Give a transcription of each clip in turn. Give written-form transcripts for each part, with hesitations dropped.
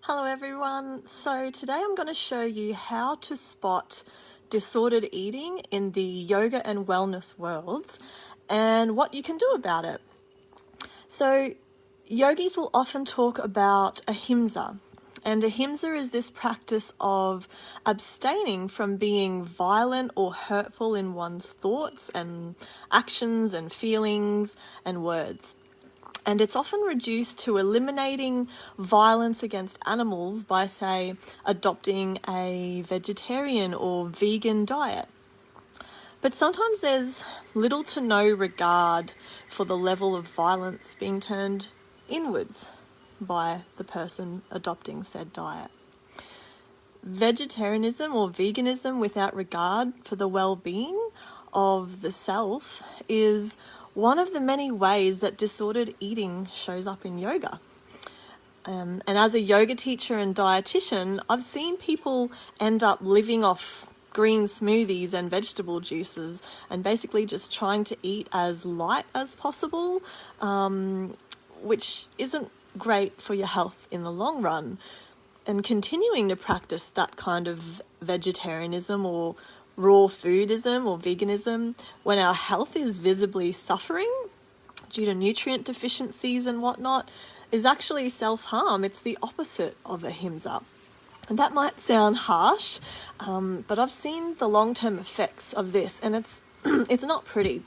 Hello everyone. So today I'm going to show you how to spot disordered eating in the yoga and wellness worlds and what you can do about it. So yogis will often talk about ahimsa, and ahimsa is this practice of abstaining from being violent or hurtful in one's thoughts and actions and feelings and words. And it's often reduced to eliminating violence against animals by, say, adopting a vegetarian or vegan diet. But sometimes there's little to no regard for the level of violence being turned inwards by the person adopting said diet. Vegetarianism or veganism without regard for the well-being of the self is one of the many ways that disordered eating shows up in yoga. And as a yoga teacher and dietitian, I've seen people end up living off green smoothies and vegetable juices and basically just trying to eat as light as possible, which isn't great for your health in the long run. And continuing to practice that kind of vegetarianism or raw foodism or veganism when our health is visibly suffering due to nutrient deficiencies and whatnot is actually self-harm. It's the opposite of ahimsa. And that might sound harsh, but I've seen the long-term effects of this, and it's not pretty.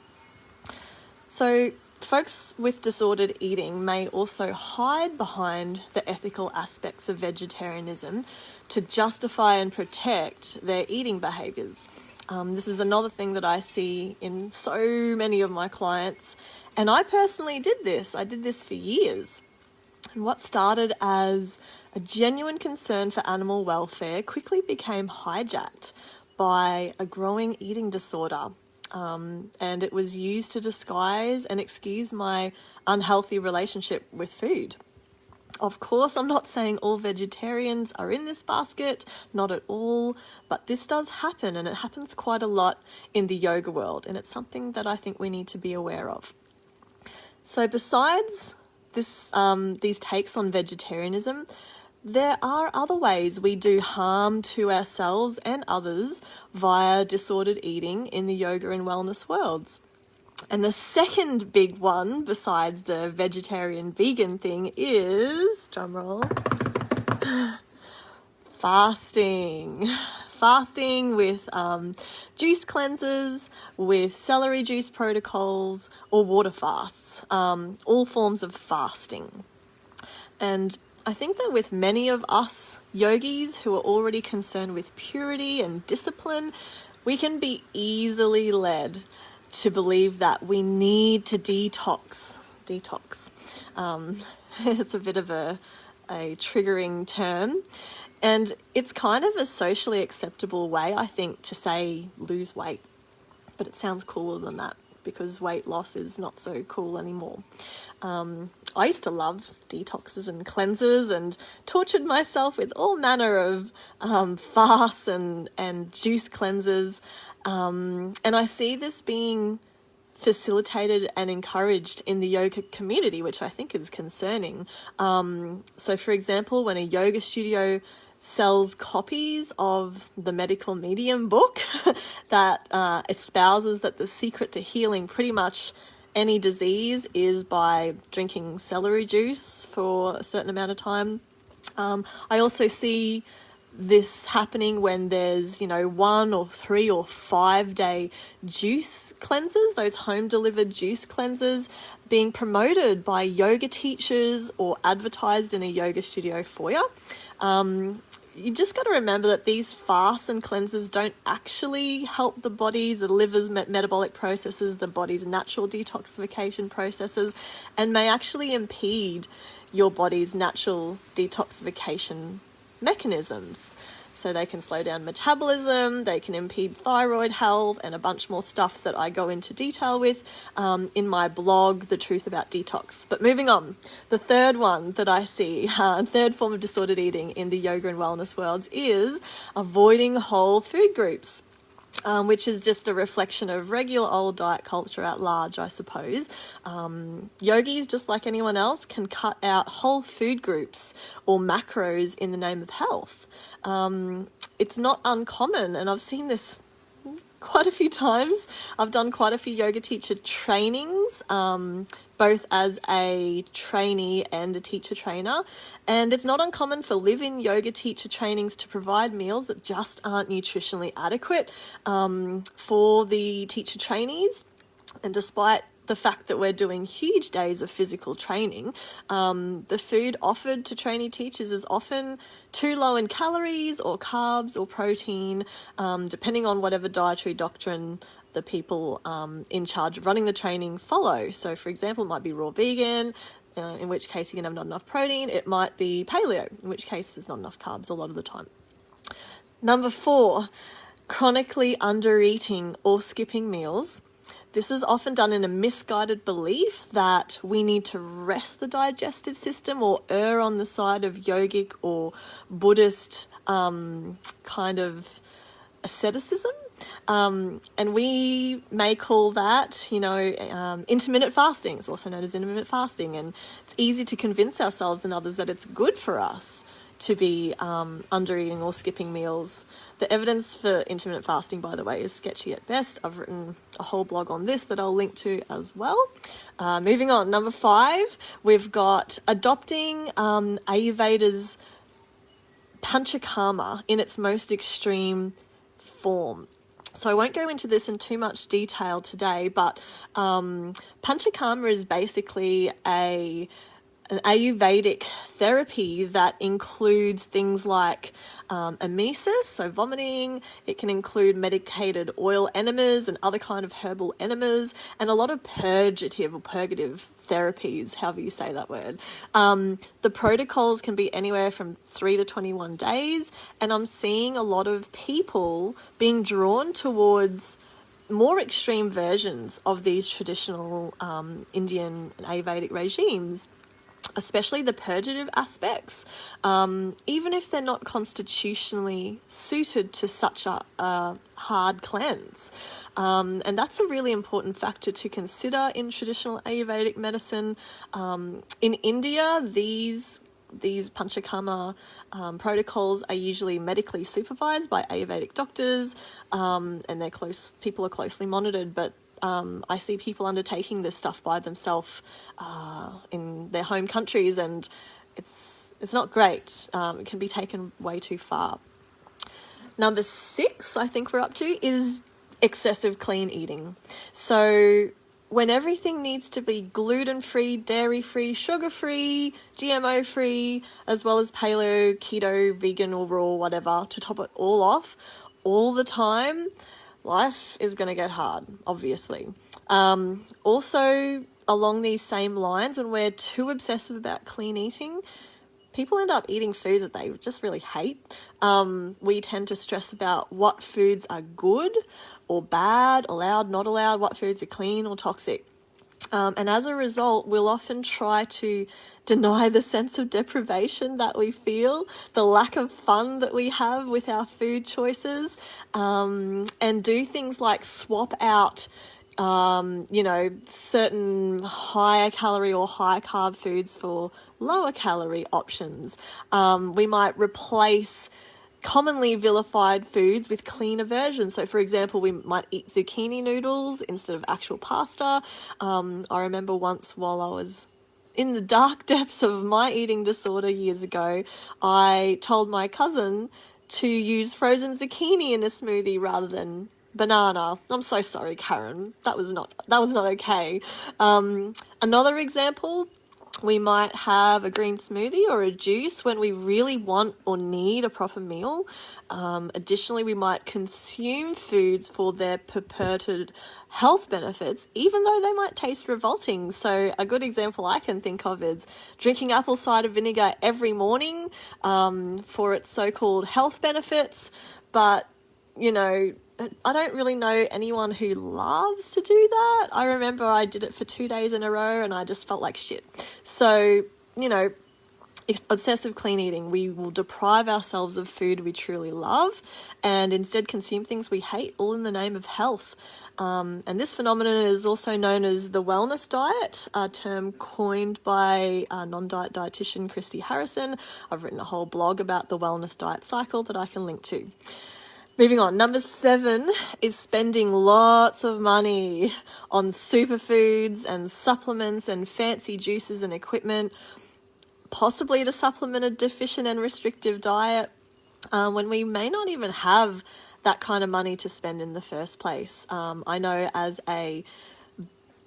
So folks with disordered eating may also hide behind the ethical aspects of vegetarianism to justify and protect their eating behaviours. This is another thing that I see in so many of my clients, and I personally did this. I did this for years. And what started as a genuine concern for animal welfare quickly became hijacked by a growing eating disorder. And it was used to disguise and excuse my unhealthy relationship with food. Of course, I'm not saying all vegetarians are in this basket, not at all, but this does happen, and it happens quite a lot in the yoga world, and it's something that I think we need to be aware of. So besides this, these takes on vegetarianism, there are other ways we do harm to ourselves and others via disordered eating in the yoga and wellness worlds. And the second big one, besides the vegetarian-vegan thing, is, drumroll, fasting. Fasting with juice cleanses, with celery juice protocols, or water fasts, all forms of fasting. And I think that with many of us yogis who are already concerned with purity and discipline, we can be easily led to believe that we need to detox. It's a bit of a triggering term, and it's kind of a socially acceptable way, I think, to say lose weight, but it sounds cooler than that because weight loss is not so cool anymore. I used to love detoxes and cleanses and tortured myself with all manner of fasts and juice cleanses. And I see this being facilitated and encouraged in the yoga community, which I think is concerning. So for example, when a yoga studio sells copies of the medical medium book that espouses that the secret to healing pretty much any disease is by drinking celery juice for a certain amount of time. I also see this happening when there's, 1 or 3 or 5 day juice cleanses, those home delivered juice cleanses being promoted by yoga teachers or advertised in a yoga studio foyer. You just got to remember that these fasts and cleanses don't actually help the body's, the liver's metabolic processes, the body's natural detoxification processes, and may actually impede your body's natural detoxification mechanisms. So they can slow down metabolism, they can impede thyroid health, and a bunch more stuff that I go into detail with in my blog, The Truth About Detox. But moving on, the third one that I see, third form of disordered eating in the yoga and wellness worlds is avoiding whole food groups. which is just a reflection of regular old diet culture at large, I suppose. Yogis, just like anyone else, can cut out whole food groups or macros in the name of health. It's not uncommon, and I've seen this quite a few times. I've done quite a few yoga teacher trainings, both as a trainee and a teacher trainer. And it's not uncommon for live-in yoga teacher trainings to provide meals that just aren't nutritionally adequate for the teacher trainees. And despite the fact that we're doing huge days of physical training, the food offered to trainee teachers is often too low in calories or carbs or protein, depending on whatever dietary doctrine the people in charge of running the training follow. So, for example, it might be raw vegan, in which case you're going to have not enough protein. It might be paleo, in which case there's not enough carbs a lot of the time. Number 4, chronically under-eating or skipping meals. This is often done in a misguided belief that we need to rest the digestive system or err on the side of yogic or Buddhist kind of asceticism. And we may call that, intermittent fasting. It's also known as intermittent fasting. And it's easy to convince ourselves and others that it's good for us to be under-eating or skipping meals. The evidence for intermittent fasting, by the way, is sketchy at best. I've written a whole blog on this that I'll link to as well. Moving on, number 5, we've got adopting Ayurveda's Panchakarma in its most extreme form. So I won't go into this in too much detail today, but Panchakarma is basically an Ayurvedic therapy that includes things like emesis, so vomiting. It can include medicated oil enemas and other kind of herbal enemas, and a lot of purgative therapies, however you say that word. The protocols can be anywhere from 3 to 21 days, and I'm seeing a lot of people being drawn towards more extreme versions of these traditional Indian and Ayurvedic regimes, especially the purgative aspects, even if they're not constitutionally suited to such a hard cleanse. And that's a really important factor to consider in traditional Ayurvedic medicine. In India, these Panchakarma protocols are usually medically supervised by Ayurvedic doctors, and people are closely monitored, but I see people undertaking this stuff by themselves in their home countries, and it's not great. It can be taken way too far. Number 6, I think we're up to, is excessive clean eating. So when everything needs to be gluten-free, dairy-free, sugar-free, GMO-free, as well as paleo, keto, vegan or raw, whatever, to top it all off all the time, life is going to get hard, obviously. Also, along these same lines, when we're too obsessive about clean eating, people end up eating foods that they just really hate. We tend to stress about what foods are good or bad, allowed, not allowed, what foods are clean or toxic. And as a result, we'll often try to deny the sense of deprivation that we feel, the lack of fun that we have with our food choices, and do things like swap out, certain higher calorie or high carb foods for lower calorie options. We might replace commonly vilified foods with cleaner versions. So, for example, we might eat zucchini noodles instead of actual pasta. I remember once while I was in the dark depths of my eating disorder years ago, I told my cousin to use frozen zucchini in a smoothie rather than banana. I'm so sorry, Karen. That was not okay. Another example, we might have a green smoothie or a juice when we really want or need a proper meal. Additionally, we might consume foods for their purported health benefits, even though they might taste revolting. So a good example I can think of is drinking apple cider vinegar every morning for its so-called health benefits. But, I don't really know anyone who loves to do that. I remember I did it for 2 days in a row and I just felt like shit. So, obsessive clean eating. We will deprive ourselves of food we truly love and instead consume things we hate, all in the name of health. And this phenomenon is also known as the wellness diet, a term coined by non-diet dietitian Christy Harrison. I've written a whole blog about the wellness diet cycle that I can link to. Moving on, number 7 is spending lots of money on superfoods and supplements and fancy juices and equipment, possibly to supplement a deficient and restrictive diet, when we may not even have that kind of money to spend in the first place. I know as an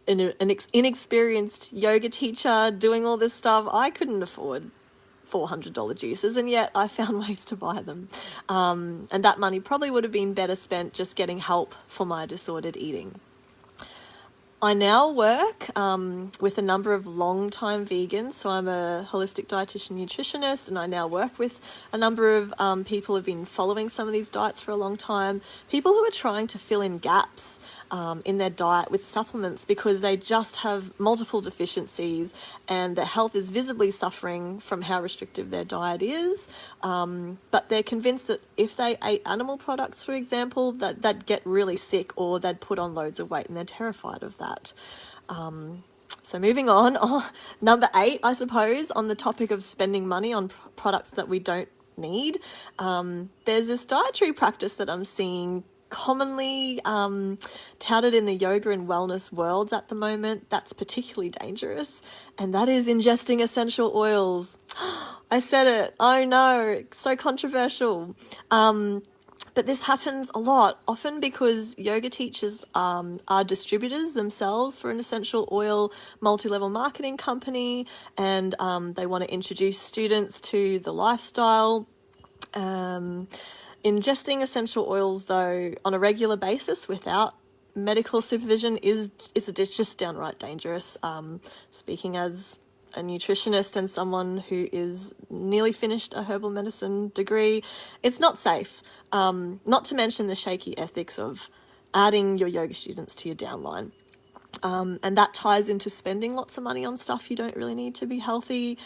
inexperienced yoga teacher doing all this stuff, I couldn't afford $400 juices, and yet I found ways to buy them. And that money probably would have been better spent just getting help for my disordered eating. I now work with a number of long-time vegans, so I'm a holistic dietitian nutritionist, and I now work with a number of people who have been following some of these diets for a long time, people who are trying to fill in gaps in their diet with supplements because they just have multiple deficiencies and their health is visibly suffering from how restrictive their diet is, but they're convinced that if they ate animal products, for example, that they'd get really sick or they'd put on loads of weight, and they're terrified of that. So moving on, number 8, I suppose, on the topic of spending money on products that we don't need. There's this dietary practice that I'm seeing commonly touted in the yoga and wellness worlds at the moment that's particularly dangerous, and that is ingesting essential oils. I said it. Oh no, so controversial. But this happens a lot, often because yoga teachers are distributors themselves for an essential oil multi-level marketing company, and they want to introduce students to the lifestyle. Ingesting essential oils, though, on a regular basis without medical supervision it's just downright dangerous. Speaking as a nutritionist and someone who is nearly finished a herbal medicine degree, it's not safe. Not to mention the shaky ethics of adding your yoga students to your downline. And that ties into spending lots of money on stuff you don't really need to be healthy.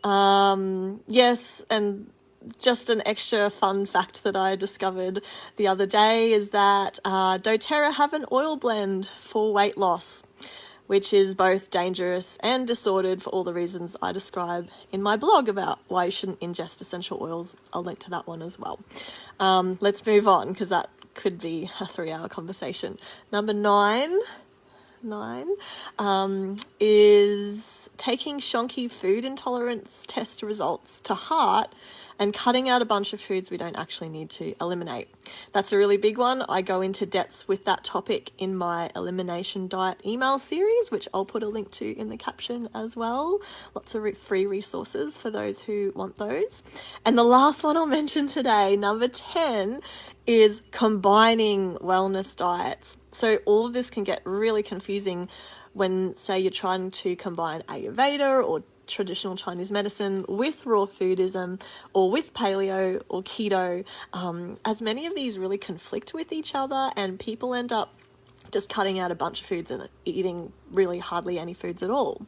Yes, and just an extra fun fact that I discovered the other day is that doTERRA have an oil blend for weight loss, which is both dangerous and disordered for all the reasons I describe in my blog about why you shouldn't ingest essential oils. I'll link to that one as well. Let's move on, because that could be a 3-hour conversation. Number 9 is taking shonky food intolerance test results to heart and cutting out a bunch of foods we don't actually need to eliminate. That's a really big one. I go into depths with that topic in my elimination diet email series, which I'll put a link to in the caption as well. Lots of free resources for those who want those. And the last one I'll mention today, number 10, is combining wellness diets. So all of this can get really confusing when, say, you're trying to combine Ayurveda or traditional Chinese medicine with raw foodism or with paleo or keto, as many of these really conflict with each other, and people end up just cutting out a bunch of foods and eating really hardly any foods at all.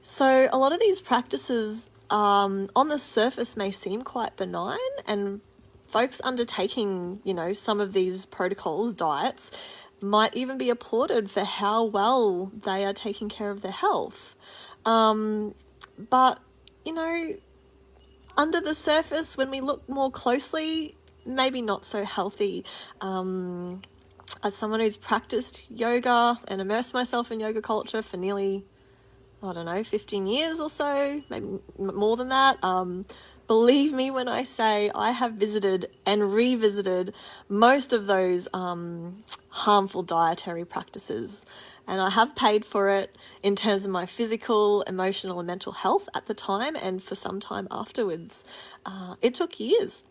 So a lot of these practices on the surface may seem quite benign, and folks undertaking, some of these protocols, diets, might even be applauded for how well they are taking care of their health. But, under the surface, when we look more closely, maybe not so healthy. As someone who's practiced yoga and immersed myself in yoga culture for nearly, 15 years or so, maybe more than that, believe me when I say I have visited and revisited most of those harmful dietary practices. And I have paid for it in terms of my physical, emotional, and mental health at the time, and for some time afterwards. It took years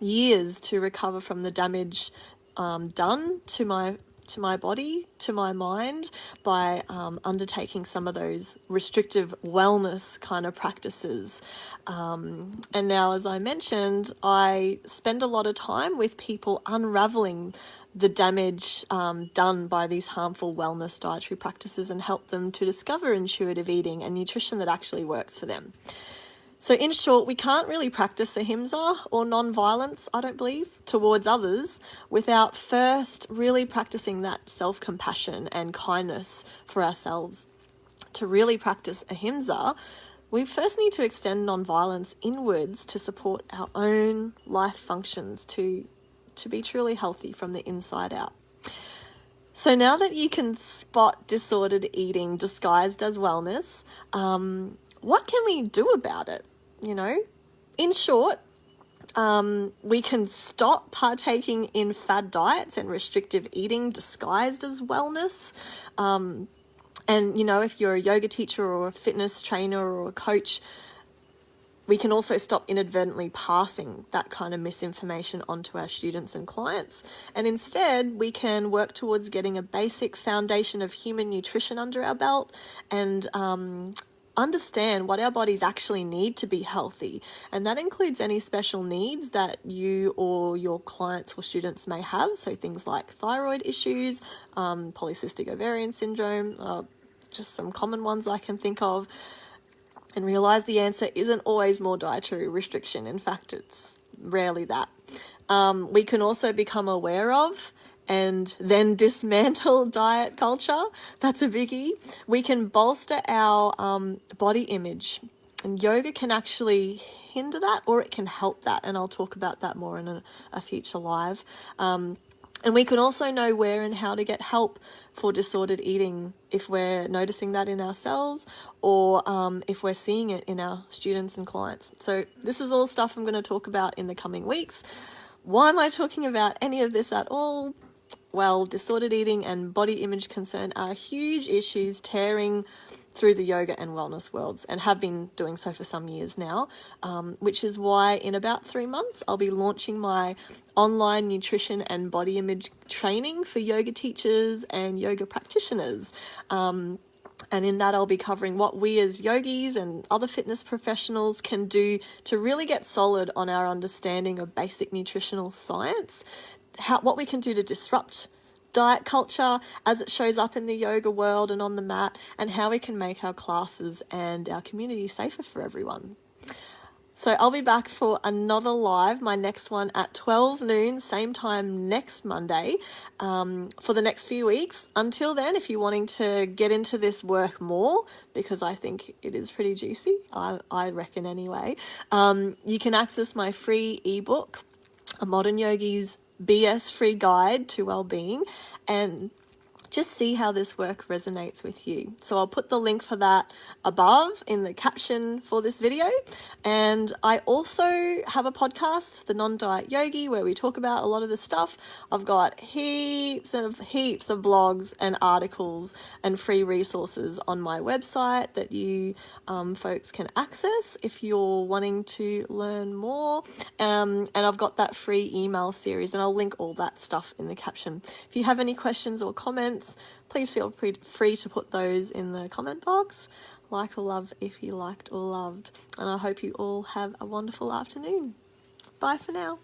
to recover from the damage done to my body, to my mind, by undertaking some of those restrictive wellness kind of practices. And now, as I mentioned, I spend a lot of time with people unraveling the damage done by these harmful wellness dietary practices and help them to discover intuitive eating and nutrition that actually works for them. So in short, we can't really practice ahimsa or non-violence, I don't believe, towards others without first really practicing that self-compassion and kindness for ourselves. To really practice ahimsa, we first need to extend non-violence inwards to support our own life functions to be truly healthy from the inside out. So now that you can spot disordered eating disguised as wellness, what can we do about it? In short, we can stop partaking in fad diets and restrictive eating disguised as wellness. And if you're a yoga teacher or a fitness trainer or a coach, we can also stop inadvertently passing that kind of misinformation onto our students and clients. And instead, we can work towards getting a basic foundation of human nutrition under our belt and understand what our bodies actually need to be healthy. And that includes any special needs that you or your clients or students may have. So things like thyroid issues, polycystic ovarian syndrome, just some common ones I can think of. And realize the answer isn't always more dietary restriction. In fact, it's rarely that. We can also become aware of and then dismantle diet culture. That's a biggie. We can bolster our body image, and yoga can actually hinder that, or it can help that, and I'll talk about that more in a future live. And we can also know where and how to get help for disordered eating if we're noticing that in ourselves, or if we're seeing it in our students and clients. So this is all stuff I'm going to talk about in the coming weeks. Why am I talking about any of this at all? Well, disordered eating and body image concern are huge issues tearing through the yoga and wellness worlds, and have been doing so for some years now, which is why in about 3 months I'll be launching my online nutrition and body image training for yoga teachers and yoga practitioners. And in that I'll be covering what we as yogis and other fitness professionals can do to really get solid on our understanding of basic nutritional science, what we can do to disrupt diet culture as it shows up in the yoga world and on the mat, and how we can make our classes and our community safer for everyone. So I'll be back for another live, my next one at 12 noon, same time next Monday, for the next few weeks. Until then, if you're wanting to get into this work more, because I think it is pretty juicy, I reckon anyway, you can access my free ebook, A Modern Yogi's BS Free Guide to Wellbeing, and just see how this work resonates with you. So I'll put the link for that above in the caption for this video. And I also have a podcast, The Non-Diet Yogi, where we talk about a lot of this stuff. I've got heaps of blogs and articles and free resources on my website that you folks can access if you're wanting to learn more. And I've got that free email series, and I'll link all that stuff in the caption. If you have any questions or comments, please feel free to put those in the comment box. Like or love if you liked or loved. And I hope you all have a wonderful afternoon. Bye for now.